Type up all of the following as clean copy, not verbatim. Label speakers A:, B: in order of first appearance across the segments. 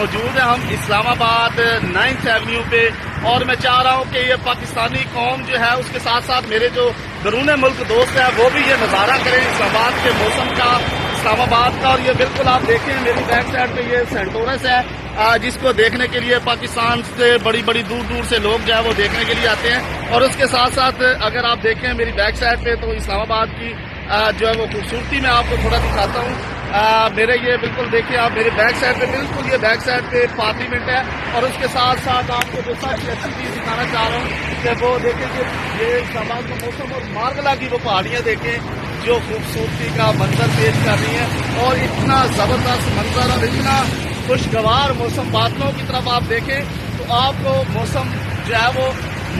A: موجود ہیں ہم اسلام آباد 9th ایونیو پہ، اور میں چاہ رہا ہوں کہ یہ پاکستانی قوم جو ہے اس کے ساتھ ساتھ میرے جو بیرون ملک دوست ہیں وہ بھی یہ نظارہ کریں اسلام آباد کے موسم کا، اسلام آباد کا۔ اور یہ بالکل آپ دیکھیں میری بیک سائڈ پہ یہ سینٹورس ہے جس کو دیکھنے کے لیے پاکستان سے بڑی بڑی دور دور سے لوگ جو ہے وہ دیکھنے کے لیے آتے ہیں۔ اور اس کے ساتھ ساتھ اگر آپ دیکھیں میری بیک سائڈ پہ تو اسلام آباد کی جو ہے وہ خوبصورتی میں آپ کو تھوڑا دکھاتا ہوں۔ میرے یہ بالکل دیکھیں آپ میرے بیک سائڈ پہ، بالکل یہ بیک سائڈ پہ پارلیمنٹ ہے، اور اس کے ساتھ ساتھ آپ کو جو سب سے اچھی چیز دکھانا چاہ رہا ہوں کہ وہ دیکھیں کہ یہ اسلام آباد کا موسم اور مارگلا کی وہ پہاڑیاں دیکھیں جو خوبصورتی کا منظر پیش کر رہی ہیں، اور اتنا زبردست منظر اور اتنا خوشگوار موسم۔ بادلوں کی طرف آپ دیکھیں تو آپ کو موسم جو ہے وہ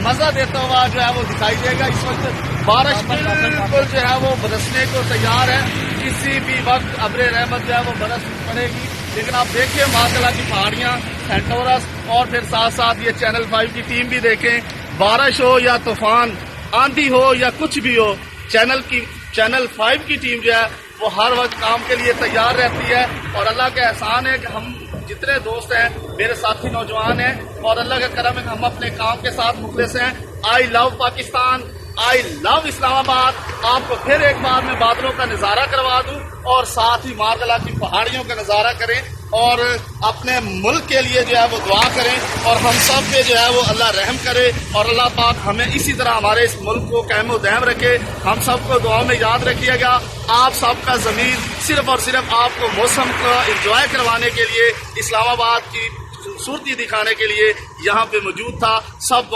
A: مزہ دیتا ہوا جو ہے وہ دکھائی دے گا۔ اس وقت بارش بالکل جو ہے وہ برسنے کو تیار ہے، کسی بھی وقت ابر رحمت جو ہے وہ برس پڑے گی۔ لیکن آپ دیکھیں مارگلا کی پہاڑیاں، سینٹورس، اور پھر ساتھ ساتھ یہ چینل 5 کی ٹیم بھی دیکھیں، بارش ہو یا طوفان، آندھی ہو یا کچھ بھی ہو، چینل 5 کی ٹیم جو ہے وہ ہر وقت کام کے لیے تیار رہتی ہے۔ اور اللہ کا احسان ہے کہ ہم جتنے دوست ہیں میرے ساتھی نوجوان ہیں، اور اللہ کا کرم ہے کہ ہم اپنے کام کے ساتھ مخلص ہیں۔ آئی لو پاکستان، آئی لو اسلام آباد۔ آپ کو پھر ایک بار میں بادلوں کا نظارہ کروا دوں، اور ساتھ ہی مارگلا کی پہاڑیوں کا نظارہ کریں، اور اپنے ملک کے لیے جو ہے وہ دعا کریں، اور ہم سب پہ جو ہے وہ اللہ رحم کرے، اور اللہ پاک ہمیں اسی طرح ہمارے اس ملک کو قائم و دائم رکھے۔ ہم سب کو دعاؤں میں یاد رکھیے گا۔ آپ سب کا ضمیر صرف اور صرف آپ کو موسم کا انجوائے کروانے کے لیے، اسلام آباد کی خوبصورتی دکھانے کے لیے یہاں پہ موجود تھا۔ سب